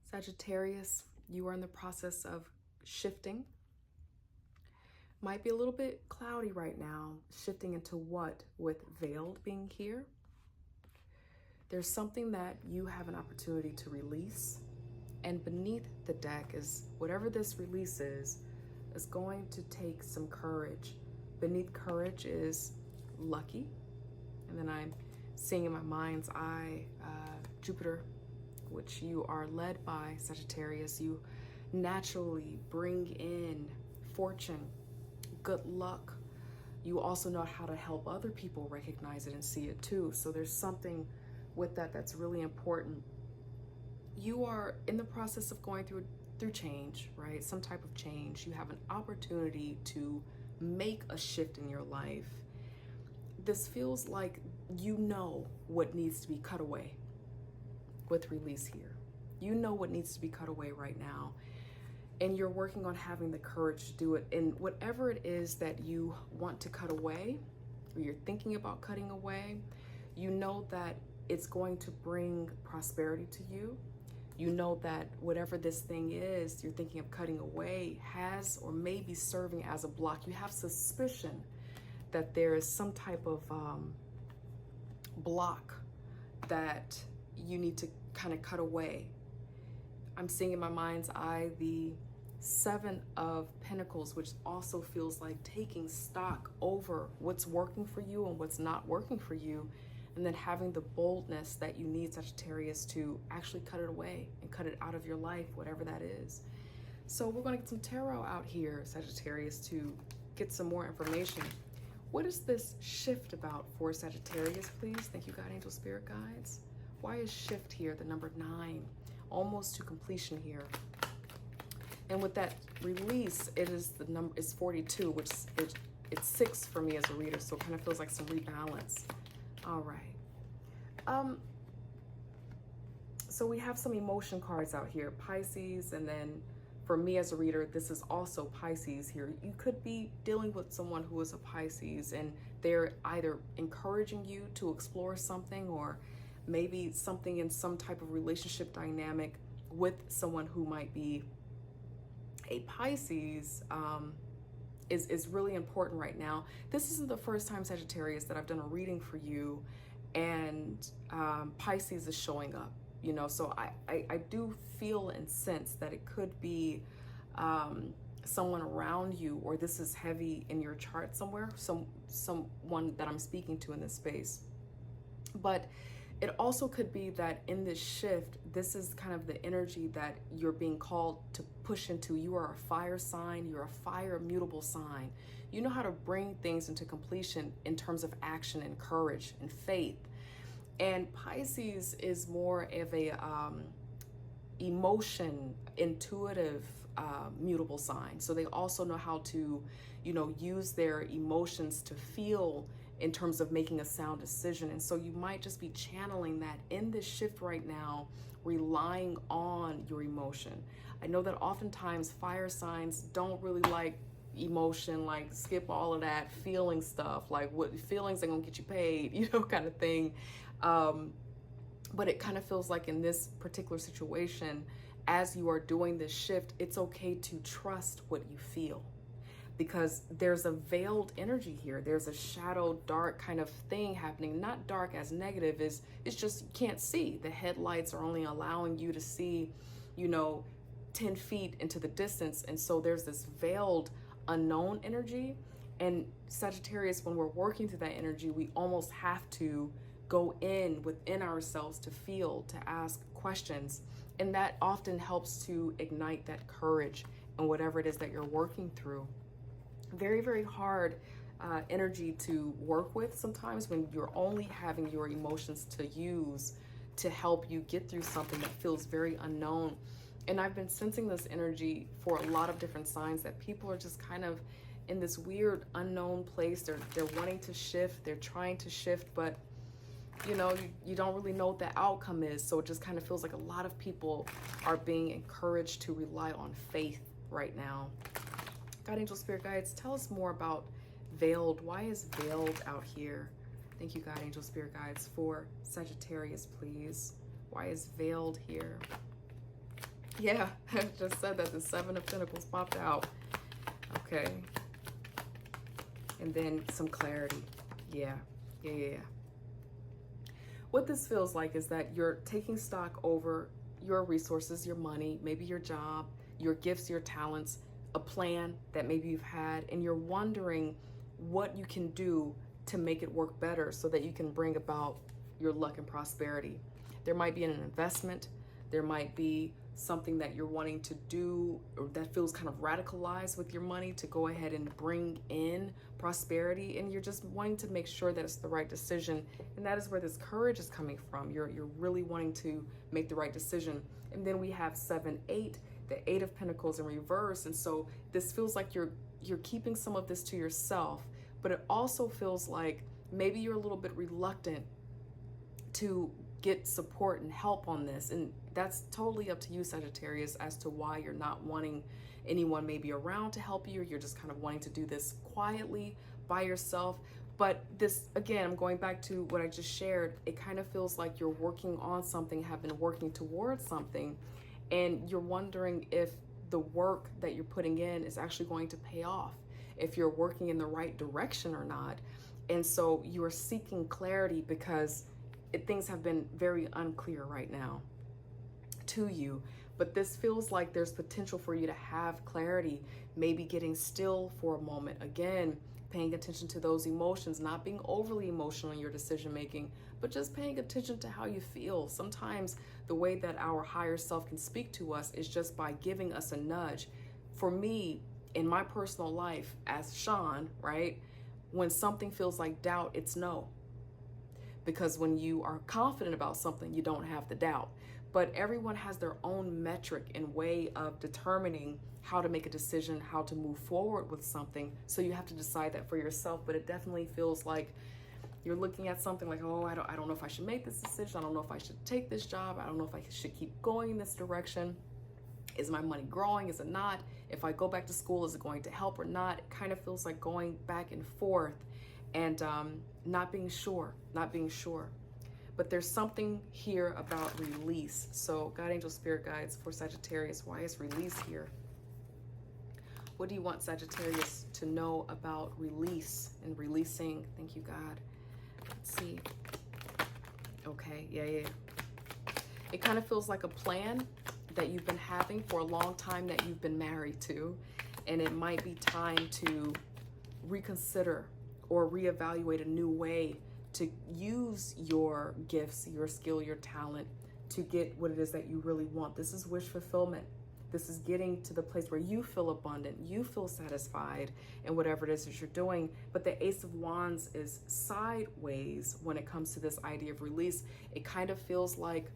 Sagittarius, you are in the process of shifting. Might be a little bit cloudy right now, shifting into what with veiled being here. There's something that you have an opportunity to release, and beneath the deck is whatever this release is going to take some courage. Beneath courage is lucky, and then I'm seeing in my mind's eye Jupiter, which you are led by Sagittarius. You naturally bring in fortune, good luck. You also know how to help other people recognize it and see it too. So there's something with that that's really important. You are in the process of going through change, right? Some type of change. You have an opportunity to make a shift in your life. This feels like you know what needs to be cut away with release here. You know what needs to be cut away right now. And you're working on having the courage to do it. And whatever it is that you want to cut away, or you're thinking about cutting away, you know that it's going to bring prosperity to you. You know that whatever this thing is you're thinking of cutting away has or may be serving as a block. You have suspicion that there is some type of block that you need to kind of cut away. I'm seeing in my mind's eye the Seven of Pentacles, which also feels like taking stock over what's working for you and what's not working for you, and then having the boldness that you need, Sagittarius, to actually cut it away and cut it out of your life, whatever that is. So we're going to get some tarot out here, Sagittarius, to get some more information. What is this shift about for Sagittarius, please? Thank you, God, angel, spirit guides. Why is shift here, the number 9, almost to completion here? And with that release, it is the number is 42, which it's 6 for me as a reader, so it kind of feels like some rebalance. All right. So we have some emotion cards out here, Pisces, and then for me as a reader, this is also Pisces here. You could be dealing with someone who is a Pisces, and they're either encouraging you to explore something, or maybe something in some type of relationship dynamic with someone who might be a Pisces is really important right now. This isn't the first time, Sagittarius, that I've done a reading for you and Pisces is showing up, you know, so I do feel and sense that it could be someone around you, or this is heavy in your chart somewhere, someone that I'm speaking to in this space. But it also could be that in this shift, this is kind of the energy that you're being called to push into. You are a fire sign. You're a fire mutable sign. You know how to bring things into completion in terms of action and courage and faith. And Pisces is more of a emotion, intuitive, mutable sign. So they also know how to, you know, use their emotions to feel in terms of making a sound decision. And so you might just be channeling that in this shift right now, relying on your emotion. I know that oftentimes fire signs don't really like emotion, like skip all of that feeling stuff, like what feelings are gonna get you paid, you know, kind of thing. But it kind of feels like in this particular situation, as you are doing this shift, it's okay to trust what you feel, because there's a veiled energy here. There's a shadow, dark kind of thing happening. Not dark as negative, it's just you can't see. The headlights are only allowing you to see, you know, 10 feet into the distance. And so there's this veiled unknown energy. And Sagittarius, when we're working through that energy, we almost have to go in within ourselves to feel, to ask questions. And that often helps to ignite that courage and whatever it is that you're working through. Very, very hard energy to work with sometimes when you're only having your emotions to use to help you get through something that feels very unknown. And I've been sensing this energy for a lot of different signs, that people are just kind of in this weird unknown place. They're wanting to shift, they're trying to shift, but you know, you don't really know what the outcome is. So it just kind of feels like a lot of people are being encouraged to rely on faith right now. God, angel, spirit guides, tell us more about veiled. Why is veiled out here? Thank you, God, angel, spirit guides, for Sagittarius, please. Why is veiled here? Yeah, I just said that the Seven of Pentacles popped out. Okay. And then some clarity. Yeah. Yeah. What this feels like is that you're taking stock over your resources, your money, maybe your job, your gifts, your talents, a plan that maybe you've had, and you're wondering what you can do to make it work better so that you can bring about your luck and prosperity. There might be an investment, there might be something that you're wanting to do or that feels kind of radicalized with your money to go ahead and bring in prosperity, and you're just wanting to make sure that it's the right decision. And that is where this courage is coming from. You're really wanting to make the right decision. And then we have 7-8, the Eight of Pentacles in reverse. And so this feels like you're keeping some of this to yourself, but it also feels like maybe you're a little bit reluctant to get support and help on this. And that's totally up to you, Sagittarius, as to why you're not wanting anyone maybe around to help you, or you're just kind of wanting to do this quietly by yourself. But this, again, I'm going back to what I just shared. It kind of feels like you're working on something, have been working towards something, and you're wondering if the work that you're putting in is actually going to pay off, if you're working in the right direction or not. And so you are seeking clarity because things have been very unclear right now to you. But this feels like there's potential for you to have clarity, maybe getting still for a moment. Again, paying attention to those emotions, not being overly emotional in your decision making, but just paying attention to how you feel. Sometimes the way that our higher self can speak to us is just by giving us a nudge. For me, in my personal life as Shaan, right, when something feels like doubt, it's no. Because when you are confident about something, you don't have the doubt. But everyone has their own metric and way of determining how to make a decision, how to move forward with something. So you have to decide that for yourself. But it definitely feels like you're looking at something like, oh, I don't know if I should make this decision. I don't know if I should take this job. I don't know if I should keep going in this direction. Is my money growing? Is it not? If I go back to school, is it going to help or not? It kind of feels like going back and forth and not being sure. But there's something here about release. So God, angel, spirit guides for Sagittarius, why is release here? What do you want Sagittarius to know about release and releasing? Thank you, God. Let's see. Okay, yeah. It kind of feels like a plan that you've been having for a long time that you've been married to. And it might be time to reconsider or reevaluate a new way to use your gifts, your skill, your talent to get what it is that you really want. This is wish fulfillment. This is getting to the place where you feel abundant, you feel satisfied in whatever it is that you're doing. But the Ace of Wands is sideways when it comes to this idea of release. It kind of feels like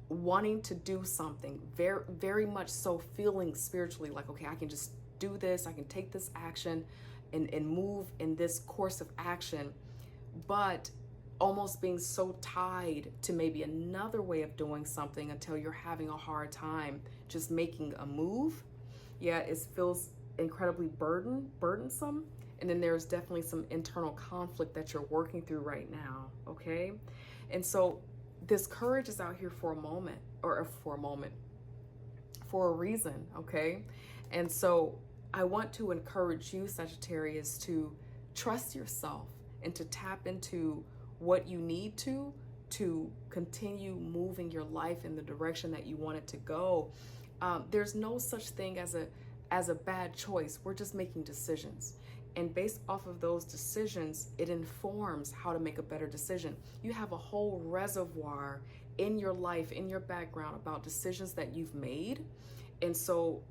wanting to do something, very, very much so feeling spiritually like, okay, I can just do this, I can take this action and move in this course of action, but almost being so tied to maybe another way of doing something until you're having a hard time just making a move. Yeah, it feels incredibly burdensome. And then there's definitely some internal conflict that you're working through right now, okay? And so this courage is out here for a reason, okay? And so I want to encourage you, Sagittarius, to trust yourself and to tap into what you need to continue moving your life in the direction that you want it to go. There's no such thing as a bad choice. We're just making decisions. And based off of those decisions, it informs how to make a better decision. You have a whole reservoir in your life, in your background about decisions that you've made. And so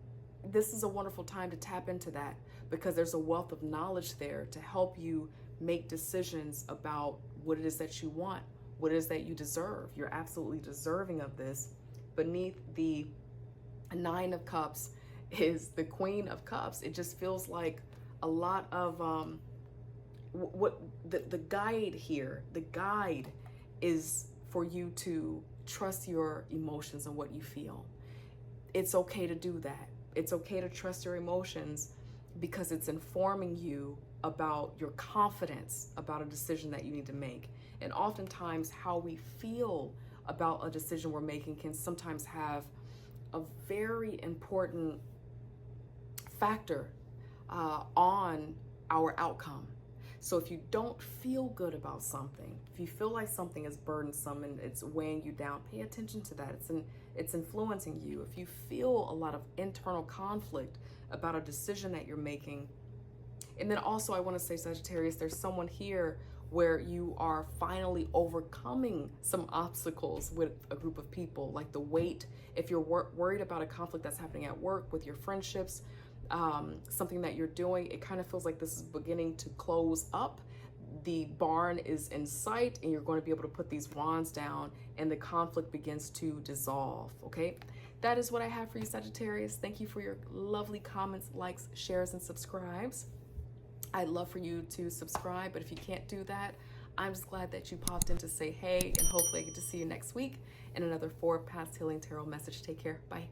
this is a wonderful time to tap into that because there's a wealth of knowledge there to help you make decisions about what it is that you want, what it is that you deserve. You're absolutely deserving of this. Beneath the Nine of Cups is the Queen of Cups. It just feels like a lot of what the guide here, the guide is for you to trust your emotions and what you feel. It's okay to do that. It's okay to trust your emotions because it's informing you about your confidence about a decision that you need to make. And oftentimes how we feel about a decision we're making can sometimes have a very important factor on our outcome. So if you don't feel good about something, if you feel like something is burdensome and it's weighing you down, pay attention to that. It's influencing you. If you feel a lot of internal conflict about a decision that you're making, and then also I want to say, Sagittarius, there's someone here where you are finally overcoming some obstacles with a group of people, like the weight. If you're worried about a conflict that's happening at work, with your friendships, something that you're doing, it kind of feels like this is beginning to close up. The barn is in sight, and you're going to be able to put these wands down, and the conflict begins to dissolve, okay? That is what I have for you, Sagittarius. Thank you for your lovely comments, likes, shares, and subscribes. I'd love for you to subscribe, but if you can't do that, I'm just glad that you popped in to say hey, and hopefully I get to see you next week in another 4 Paths Healing Tarot message. Take care. Bye.